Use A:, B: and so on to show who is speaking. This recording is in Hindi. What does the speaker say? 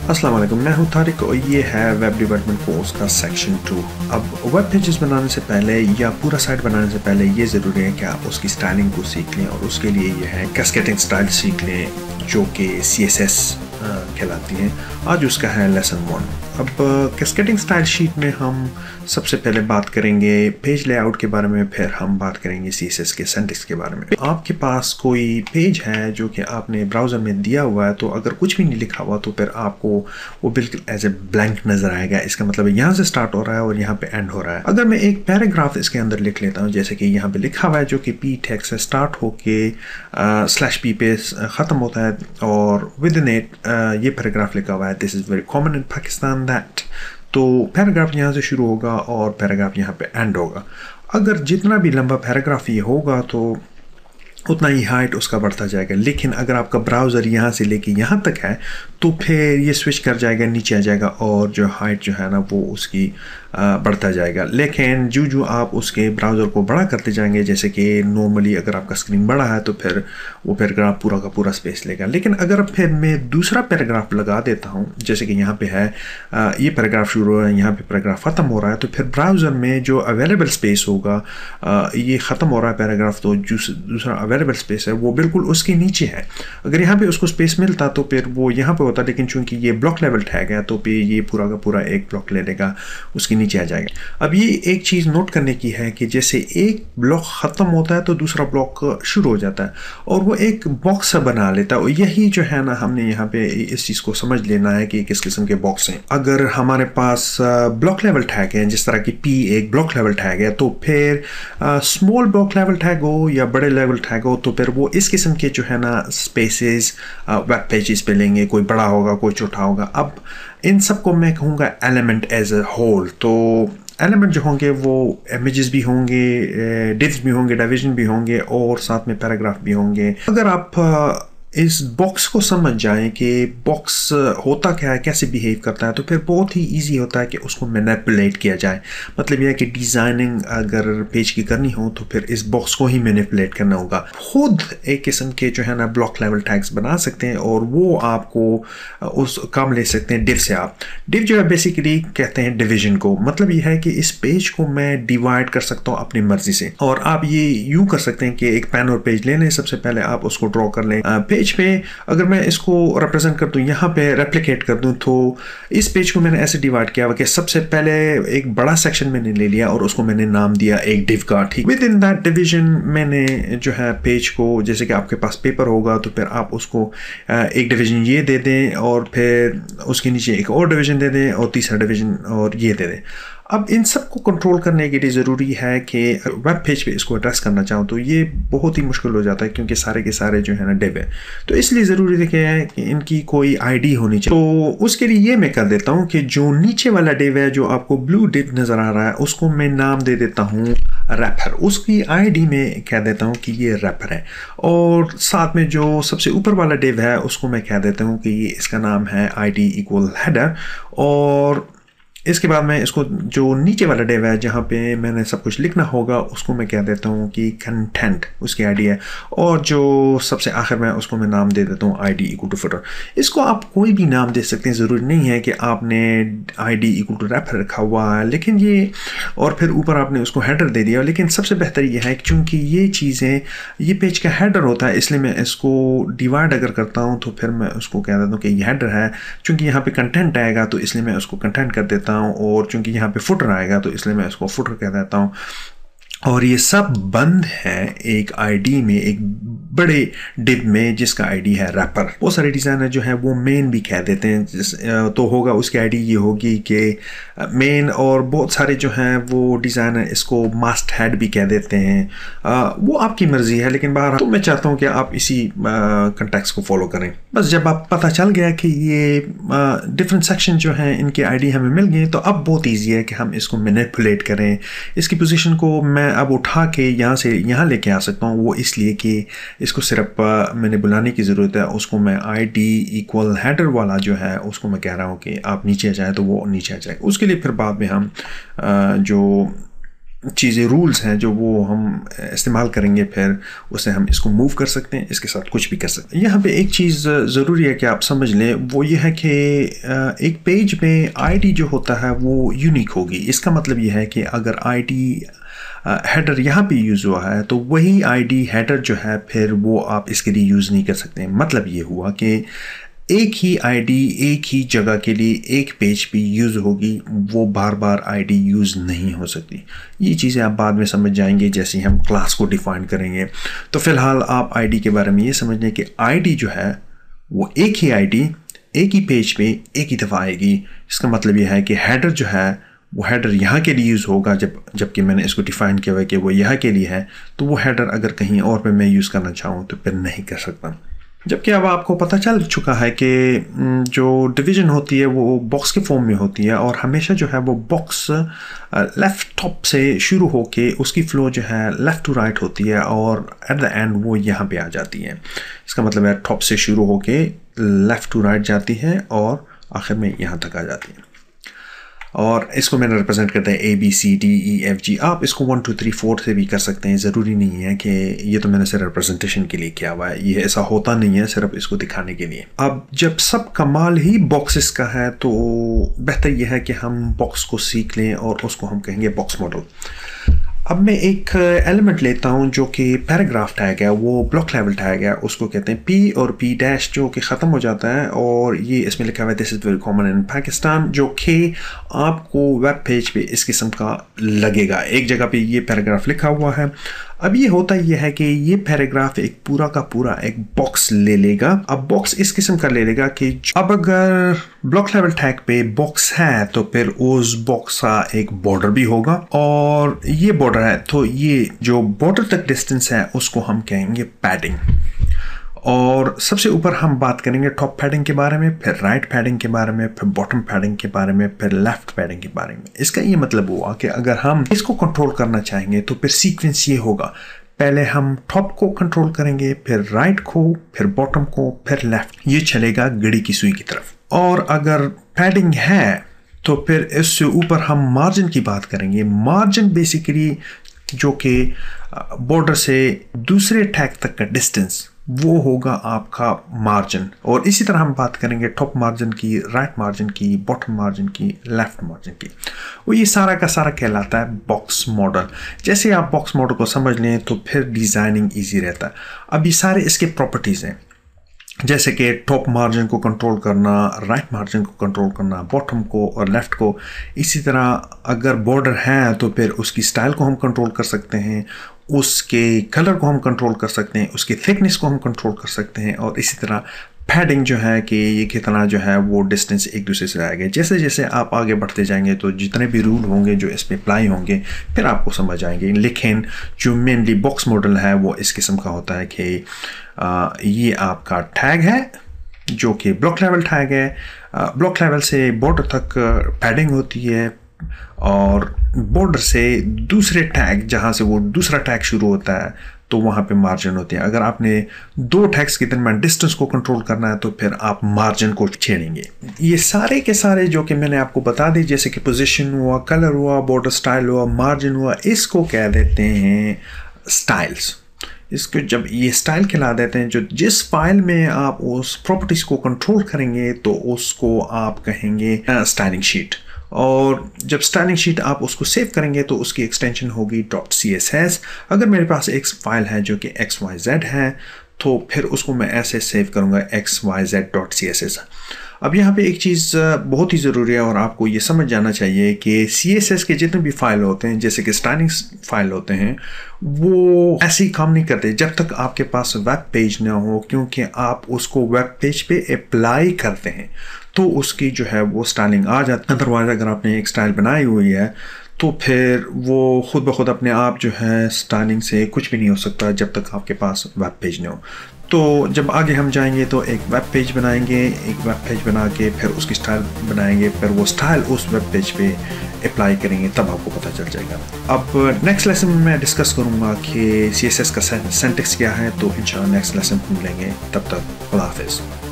A: अस्सलाम वालेकुम, मैं हूं तारिक और ये है वेब डेवलपमेंट कोर्स का सेक्शन 2। अब वेब पेजेस बनाने से पहले या पूरा साइट बनाने से पहले ये ज़रूरी है कि आप उसकी स्टाइलिंग को सीख लें और उसके लिए ये है कैस्केडिंग स्टाइल सीख लें जो कि CSS कहलाती है। आज उसका है लेसन 1। अब कैस्केडिंग स्टाइल शीट में हम सबसे पहले बात करेंगे पेज लेआउट के बारे में, फिर हम बात करेंगे CSS के सिंटैक्स के बारे में। आपके पास कोई पेज है जो कि आपने ब्राउज़र में दिया हुआ है, तो अगर कुछ भी नहीं लिखा हुआ तो फिर आपको वो बिल्कुल एज ए ब्लैंक नज़र आएगा। इसका मतलब है यहाँ से स्टार्ट हो रहा है और यहाँ पे एंड हो रहा है। अगर मैं एक पैराग्राफ इसके अंदर लिख लेता हूँ, जैसे कि यहाँ पे लिखा हुआ है जो कि p टेक्स्ट से स्टार्ट होके /p पे ख़त्म होता है और विद इन इट ये पैराग्राफ लिखा हुआ है, this is very common in Pakistan that. तो पैराग्राफ यहाँ से शुरू होगा और पैराग्राफ यहाँ पे एंड होगा। अगर जितना भी लंबा पैराग्राफ ये होगा तो उतना ही हाइट उसका बढ़ता जाएगा, लेकिन अगर आपका ब्राउज़र यहाँ से लेके यहाँ तक है तो फिर ये स्विच कर जाएगा, नीचे आ जाएगा और जो हाइट जो है ना वो उसकी बढ़ता जाएगा। लेकिन जो आप उसके ब्राउज़र को बड़ा करते जाएंगे, जैसे कि नॉर्मली अगर आपका स्क्रीन बड़ा है तो फिर वो पैराग्राफ पूरा का पूरा स्पेस लेगा। लेकिन अगर फिर मैं दूसरा पैराग्राफ लगा देता हूँ, जैसे कि यहाँ पे है ये पैराग्राफ शुरू हो रहा है, यहाँ पे पैराग्राफ ख़त्म हो रहा है, तो फिर ब्राउज़र में जो अवेलेबल स्पेस होगा, ये ख़त्म हो रहा है पैराग्राफ, तो दूसरा अवेलेबल स्पेस है वो बिल्कुल उसके नीचे है। अगर यहाँ पे उसको स्पेस मिलता तो फिर वो यहाँ पे होता, लेकिन चूंकि ये ब्लॉक लेवल टैग है तो फिर ये पूरा का पूरा एक ब्लॉक ले लेगा, उसके नीचे आ जाएगा। अब ये एक चीज़ नोट करने की है कि जैसे एक ब्लॉक ख़त्म होता है तो दूसरा ब्लॉक शुरू हो जाता है और वो एक बॉक्स बना लेता है। और यही जो है ना, हमने यहाँ पे इस चीज़ को समझ लेना है कि किस किस्म के बॉक्स हैं। अगर हमारे पास ब्लॉक लेवल टैग है, जिस तरह की P एक ब्लॉक लेवल टैग है, तो फिर स्मॉल ब्लॉक लेवल टैग हो या बड़े लेवल टैग हो तो फिर वो इस किस्म के जो है ना स्पेसेस वेब पेजेस पे लेंगे, कोई बड़ा होगा कोई छोटा होगा। अब इन सब को मैं कहूँगा एलिमेंट एज अ होल। तो एलिमेंट जो होंगे वो इमेजेस भी होंगे, डिव्स भी होंगे, डिवीजन भी होंगे और साथ में पैराग्राफ भी होंगे। अगर आप इस बॉक्स को समझ जाएं कि बॉक्स होता क्या है, कैसे बिहेव करता है, तो फिर बहुत ही इजी होता है कि उसको मैनिपुलेट किया जाए। मतलब यह है कि डिज़ाइनिंग अगर पेज की करनी हो तो फिर इस बॉक्स को ही मैनिपुलेट करना होगा। खुद एक किस्म के जो है ना ब्लॉक लेवल टैग्स बना सकते हैं और वो आपको उस काम ले सकते हैं डिव से। आप डिव जो है बेसिकली कहते हैं डिवीजन को। मतलब यह है कि इस पेज को मैं डिवाइड कर सकता हूँ अपनी मर्जी से, और आप ये यूँ कर सकते हैं कि एक पेन और पेज ले लें, सबसे पहले आप उसको ड्रॉ कर लें पेज पे। अगर मैं इसको रिप्रेजेंट कर दूं, यहाँ पे रेप्लिकेट कर दूं, तो इस पेज को मैंने ऐसे डिवाइड किया कि सबसे पहले एक बड़ा सेक्शन मैंने ले लिया और उसको मैंने नाम दिया एक डिव का। ठीक, विद इन दैट डिवीजन मैंने जो है पेज को, जैसे कि आपके पास पेपर होगा तो फिर आप उसको एक डिवीजन ये दे दें और फिर उसके नीचे एक और डिवीजन दे दें और तीसरा डिवीजन और ये दे दें। अब इन सब को कंट्रोल करने के लिए ज़रूरी है कि वेब पेज पे इसको एड्रेस करना चाहूँ तो ये बहुत ही मुश्किल हो जाता है, क्योंकि सारे के सारे जो है ना डिव है। तो इसलिए ज़रूरी है कि इनकी कोई आईडी होनी चाहिए। तो उसके लिए ये मैं कर देता हूँ कि जो नीचे वाला डिव है, जो आपको ब्लू डिव नज़र आ रहा है, उसको मैं नाम दे देता हूँ रैपर। उसकी आईडी में कह देता हूँ कि ये रैपर है, और साथ में जो सबसे ऊपर वाला डिव है उसको मैं कह देता हूँ कि ये इसका नाम है ID इक्वल हेडर। और इसके बाद मैं इसको जो नीचे वाला डिव है जहाँ पे मैंने सब कुछ लिखना होगा उसको मैं कह देता हूँ कि कंटेंट उसकी आईडी है, और जो सबसे आखिर में उसको मैं नाम दे देता हूँ ID इक्वल टू फुटर। इसको आप कोई भी नाम दे सकते हैं, ज़रूरी नहीं है कि आपने ID इक्वल टू रैपर रखा हुआ है, लेकिन ये और फिर ऊपर आपने उसको हेडर दे दिया। लेकिन सबसे बेहतर ये है कि चूँकि ये चीज़ें ये पेज का हेडर होता है, इसलिए मैं इसको डिवाइड अगर करता हूँ तो फिर मैं उसको कह देता हूँ कि ये हेडर है। चूँकि यहाँ पे कंटेंट आएगा तो इसलिए मैं उसको कंटेंट कर देता हूँ, और चूंकि यहाँ पे फुटर आएगा तो इसलिए मैं इसको फुटर कह देता हूँ। और ये सब बंद है एक आईडी में, एक बड़े डिव में जिसका आईडी है रैपर। बहुत सारे डिज़ाइनर जो है वो मेन भी कह देते हैं, तो होगा उसकी आईडी ये होगी कि मेन, और बहुत सारे जो हैं वो डिज़ाइनर इसको मास्ट हेड भी कह देते हैं। वो आपकी मर्ज़ी है, लेकिन बाहर तो मैं चाहता हूँ कि आप इसी कंटेक्स्ट को फॉलो करें। बस जब आप पता चल गया कि ये डिफरेंट सेक्शन जो हैं इनके आईडी हमें मिल गए, तो अब बहुत ईजी है कि हम इसको मैनिपुलेट करें। इसकी पोजीशन को मैं अब उठा के यहाँ से यहाँ लेके आ सकता हूँ, वो इसलिए कि इसको सिर्फ मैंने बुलाने की ज़रूरत है। उसको मैं ID इक्वल हेडर वाला जो है उसको मैं कह रहा हूँ कि आप नीचे आ जाए तो वो नीचे आ जाए। उसके लिए फिर बाद में हम जो चीज़ें रूल्स हैं जो वो हम इस्तेमाल करेंगे, फिर उसे हम इसको मूव कर सकते हैं, इसके साथ कुछ भी कर सकते हैं। यहाँ पे एक चीज़ ज़रूरी है कि आप समझ लें, वो ये है कि एक पेज में आईडी जो होता है वो यूनिक होगी। इसका मतलब ये है कि अगर आईडी हेडर यहाँ पे यूज़ हुआ है तो वही आईडी हेडर जो है फिर वो आप इसके लिए यूज़ नहीं कर सकते। मतलब ये हुआ कि एक ही आईडी एक ही जगह के लिए एक पेज पे यूज़ होगी, वो बार बार आईडी यूज़ नहीं हो सकती। ये चीज़ें आप बाद में समझ जाएंगे जैसे ही हम क्लास को डिफ़ाइन करेंगे। तो फ़िलहाल आप आईडी के बारे में ये समझ लें कि आईडी जो है वो एक ही आईडी एक ही पेज पे एक ही दफ़ा आएगी। इसका मतलब ये है कि हेडर जो है वो हेडर यहाँ के लिए यूज़ होगा, जबकि मैंने इसको डिफ़ाइन किया हुआ है कि वो यहाँ के लिए है, तो वो हेडर अगर कहीं और पे मैं यूज़ करना चाहूँ तो फिर नहीं कर सकता। जबकि अब आपको पता चल चुका है कि जो डिवीज़न होती है वो बॉक्स के फॉर्म में होती है, और हमेशा जो है वो बॉक्स लेफ़्ट टॉप से शुरू होके उसकी फ़्लो जो है लेफ़्ट टू राइट होती है, और एट द एंड वो यहाँ पे आ जाती है। इसका मतलब है टॉप से शुरू होके लेफ़्ट टू राइट जाती है और आखिर में यहाँ तक आ जाती है। और इसको मैंने रिप्रेजेंट करता है ABCDEFG। आप इसको 1 2 3 4 से भी कर सकते हैं, ज़रूरी नहीं है कि ये तो मैंने सिर्फ रिप्रेजेंटेशन के लिए किया हुआ है, ये ऐसा होता नहीं है, सिर्फ इसको दिखाने के लिए। अब जब सब कमाल ही बॉक्सेस का है तो बेहतर यह है कि हम बॉक्स को सीख लें और उसको हम कहेंगे बॉक्स मॉडल। अब मैं एक एलिमेंट लेता हूं जो कि पैराग्राफ टैग है, वो ब्लॉक लेवल टैग है, उसको कहते हैं P और P डैश, जो कि ख़त्म हो जाता है, और ये इसमें लिखा हुआ है this is very common in Pakistan, जो कि आपको वेब पेज पे इस किस्म का लगेगा। एक जगह पे ये पैराग्राफ लिखा हुआ है। अब ये होता ये है कि ये पैराग्राफ एक पूरा का पूरा एक बॉक्स ले लेगा। अब बॉक्स इस किस्म का ले लेगा कि अब अगर ब्लॉक लेवल टैग पे बॉक्स है तो फिर उस बॉक्स का एक बॉर्डर भी होगा, और ये बॉर्डर है तो ये जो बॉर्डर तक डिस्टेंस है उसको हम कहेंगे पैडिंग। और सबसे ऊपर हम बात करेंगे टॉप पैडिंग के बारे में, फिर राइट पैडिंग के बारे में, फिर बॉटम पैडिंग के बारे में, फिर लेफ्ट पैडिंग के बारे में। इसका ये मतलब हुआ कि अगर हम इसको कंट्रोल करना चाहेंगे तो फिर सीक्वेंस ये होगा, पहले हम टॉप को कंट्रोल करेंगे, फिर राइट को, फिर बॉटम को, फिर लेफ्ट। ये चलेगा घड़ी की सुई की तरफ। और अगर पैडिंग है तो फिर इससे ऊपर हम मार्जिन की बात करेंगे। मार्जिन बेसिकली जो कि बॉर्डर से दूसरे टैग तक का डिस्टेंस, वो होगा आपका मार्जिन। और इसी तरह हम बात करेंगे टॉप मार्जिन की, राइट मार्जिन की, बॉटम मार्जिन की, लेफ्ट मार्जिन की। वो ये सारा का सारा कहलाता है बॉक्स मॉडल। जैसे आप बॉक्स मॉडल को समझ लें तो फिर डिज़ाइनिंग ईजी रहता है। अब ये सारे इसके प्रॉपर्टीज़ हैं, जैसे कि टॉप मार्जिन को कंट्रोल करना, राइट मार्जिन को कंट्रोल करना, बॉटम को और लेफ़्ट को। इसी तरह अगर बॉर्डर है तो फिर उसकी स्टाइल को हम कंट्रोल कर सकते हैं, उसके कलर को हम कंट्रोल कर सकते हैं, उसकी थिकनेस को हम कंट्रोल कर सकते हैं, और इसी तरह पैडिंग जो है कि ये कितना जो है वो डिस्टेंस एक दूसरे से आएगा। जैसे जैसे आप आगे बढ़ते जाएंगे तो जितने भी रूल होंगे जो इस पर अप्लाई होंगे फिर आपको समझ आएंगे। लेकिन जो मेनली बॉक्स मॉडल है वो इस किस्म का होता है कि ये आपका टैग है जो कि ब्लॉक लेवल टैग है। ब्लॉक लेवल से बॉर्डर तक पैडिंग होती है, और बॉर्डर से दूसरे टैग जहाँ से वो दूसरा टैग शुरू होता है तो वहाँ पे मार्जिन होते हैं। अगर आपने दो टैग्स के दरमियान डिस्टेंस को कंट्रोल करना है तो फिर आप मार्जिन को छेड़ेंगे। ये सारे के सारे जो कि मैंने आपको बता दी, जैसे कि पोजीशन हुआ, कलर हुआ, बॉर्डर स्टाइल हुआ, मार्जिन हुआ, इसको कह देते हैं स्टाइल्स। इसको जब ये स्टाइल खिला देते हैं, जो जिस फाइल में आप उस प्रॉपर्टीज़ को कंट्रोल करेंगे तो उसको आप कहेंगे स्टाइलिंग शीट। और जब स्टाइलिंग शीट आप उसको सेव करेंगे तो उसकी एक्सटेंशन होगी .css। अगर मेरे पास एक फाइल है जो कि xyz है तो फिर उसको मैं ऐसे सेव करूँगा xyz.css। अब यहाँ पे एक चीज़ बहुत ही ज़रूरी है और आपको ये समझ जाना चाहिए कि CSS के जितने भी फाइल होते हैं, जैसे कि स्टाइलिंग फाइल होते हैं, वो ऐसे ही काम नहीं करते जब तक आपके पास वेब पेज ना हो, क्योंकि आप उसको वेब पेज पे अप्लाई करते हैं तो उसकी जो है वो स्टाइलिंग आ जाती है। अदरवाइज अगर आपने एक स्टाइल बनाई हुई है तो फिर वो खुद ब खुद अपने आप जो है स्टाइलिंग से कुछ भी नहीं हो सकता जब तक आपके पास वेब पेज ना हो। तो जब आगे हम जाएंगे तो एक वेब पेज बनाएंगे, एक वेब पेज बना के फिर उसकी स्टाइल बनाएंगे, फिर वो स्टाइल उस वेब पेज पे अप्लाई करेंगे, तब आपको पता चल जाएगा। अब नेक्स्ट लेसन में मैं डिस्कस करूँगा कि CSS का सिंटैक्स क्या है, तो इंशाल्लाह नेक्स्ट लेसन में मिलेंगे। तब तक अल्लाह हाफ़िज़।